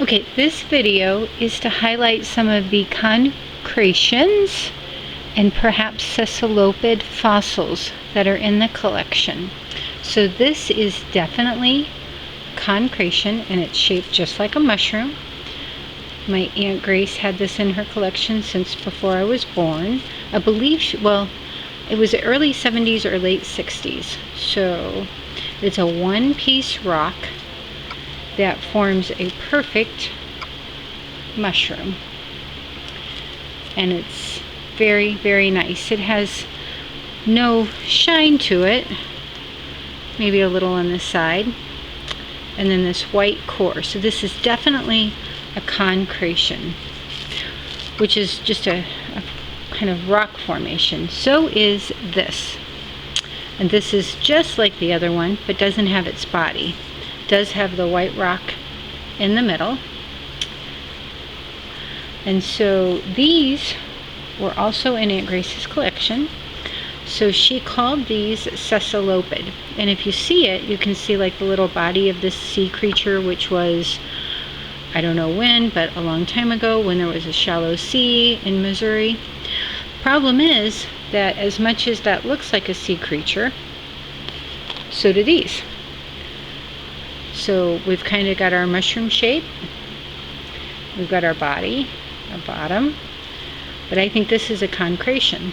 Okay, this video is to highlight some of the concretions and perhaps cephalopod fossils that are in the collection. So this is definitely concretion, and it's shaped just like a mushroom. My Aunt Grace had this in her collection since before I was born. I believe, it was the early 70s or late 60s. So it's a one-piece rock that forms a perfect mushroom. And it's very, very nice. It has no shine to it, maybe a little on the side, and then this white core. So this is definitely a concretion, which is just a kind of rock formation. So is this. And this is just like the other one, but doesn't have its body. It does have the white rock in the middle. And so these were also in Aunt Grace's collection. So she called these cephalopod. And if you see it, you can see like the little body of this sea creature, which was, I don't know when, but a long time ago when there was a shallow sea in Missouri. Problem is that as much as that looks like a sea creature, so do these. So we've kind of got our mushroom shape. We've got our body, our bottom. But I think this is a concretion.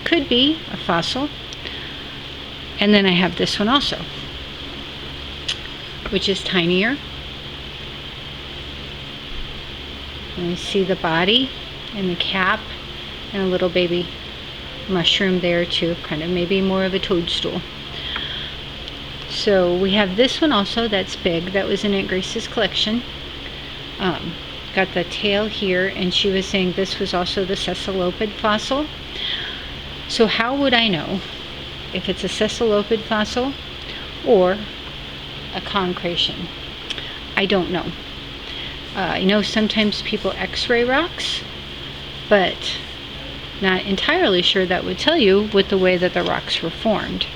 Could be a fossil. And then I have this one also, which is tinier. And you see the body and the cap and a little baby mushroom there too, kind of maybe more of a toadstool. So we have this one also that's big, that was in Aunt Grace's collection. Got the tail here, and she was saying this was also the cephalopod fossil. So how would I know if it's a cephalopod fossil or a concretion? I don't know. I know sometimes people x-ray rocks, but not entirely sure that would tell you with the way that the rocks were formed.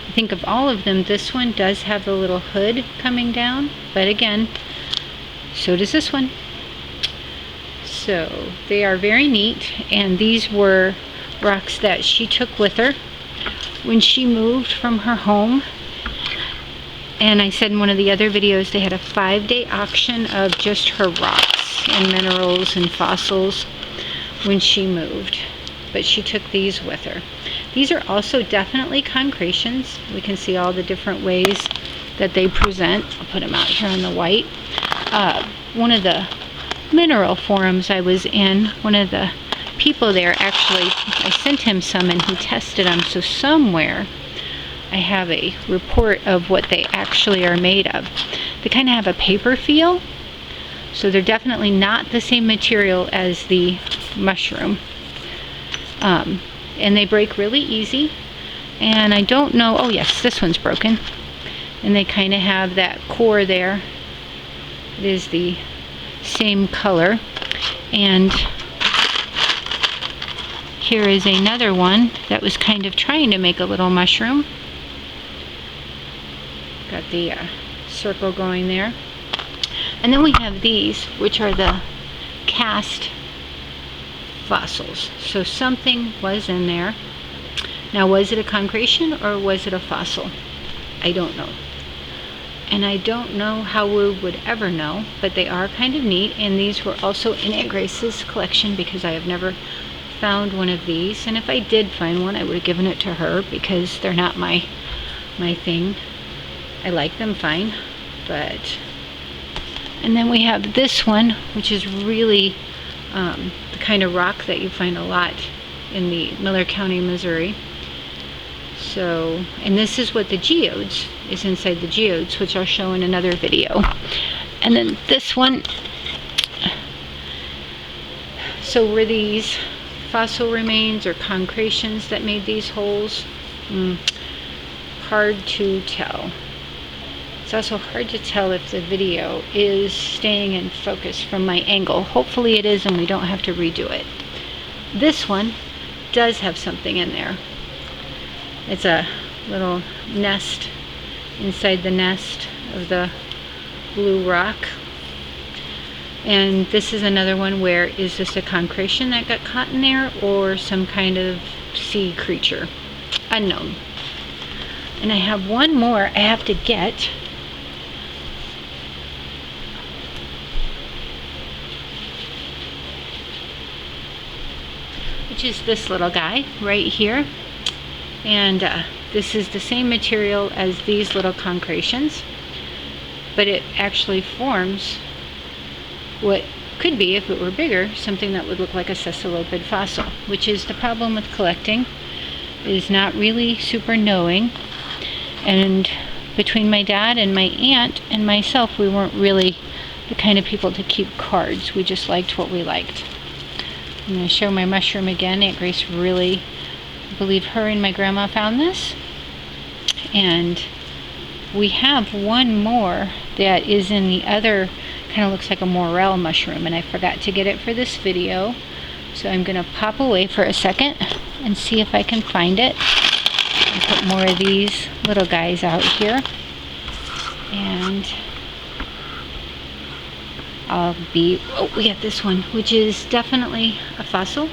I think of all of them, this one does have the little hood coming down, but again, so does this one. So they are very neat, and these were rocks that she took with her when she moved from her home. And I said in one of the other videos they had a 5-day auction of just her rocks and minerals and fossils when she moved. But she took these with her. These are also definitely concretions. We can see all the different ways that they present. I'll put them out here on the white. One of the mineral forums I was in, one of the people there actually, I sent him some and he tested them. So somewhere I have a report of what they actually are made of. They kind of have a paper feel. So they're definitely not the same material as the mushroom. And they break really easy. And I don't know, oh yes, this one's broken. And they kind of have that core there. It is the same color. And here is another one that was kind of trying to make a little mushroom. Got the circle going there. And then we have these, which are the cast fossils. So something was in there. Now, was it a concretion or was it a fossil? I don't know. And I don't know how we would ever know, but they are kind of neat. And these were also in Aunt Grace's collection because I have never found one of these. And if I did find one, I would have given it to her because they're not my thing. I like them fine, but... And then we have this one, which is really the kind of rock that you find a lot in the Miller County, Missouri. So, and this is what the geodes is inside the geodes, which I'll show in another video. And then this one, so were these fossil remains or concretions that made these holes? Hard to tell. It's also hard to tell if the video is staying in focus from my angle. Hopefully it is and we don't have to redo it. This one does have something in there. It's a little nest inside the nest of the blue rock. And this is another one where, is this a concretion that got caught in there or some kind of sea creature? Unknown. And I have one more I have to get. Which is this little guy right here. And this is the same material as these little concretions, but it actually forms what could be, if it were bigger, something that would look like a cephalopod fossil, which is the problem with collecting, is not really super knowing. And between my dad and my aunt and myself, we weren't really the kind of people to keep cards. We just liked what we liked. I'm going to show my mushroom again. Aunt Grace really, I believe her and my grandma found this. And we have one more that is in the other, kind of looks like a morel mushroom, and I forgot to get it for this video. So I'm going to pop away for a second and see if I can find it. And put more of these little guys out here. And we got this one, which is definitely a fossil,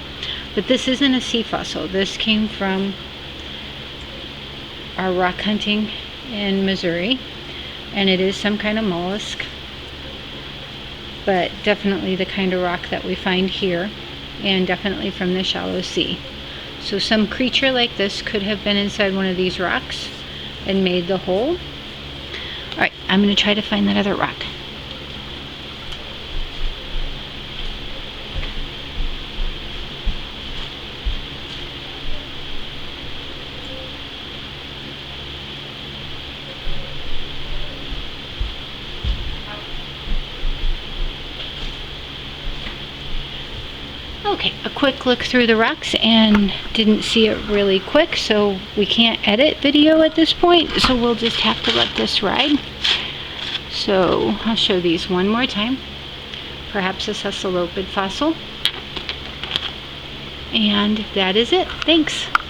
but this isn't a sea fossil. This came from our rock hunting in Missouri, and it is some kind of mollusk, but definitely the kind of rock that we find here, and definitely from the shallow sea. So some creature like this could have been inside one of these rocks and made the hole. Alright, I'm going to try to find that other rock. Okay, a quick look through the rocks and didn't see it really quick, so we can't edit video at this point, so we'll just have to let this ride. So I'll show these one more time. Perhaps a cephalopod fossil. And that is it. Thanks.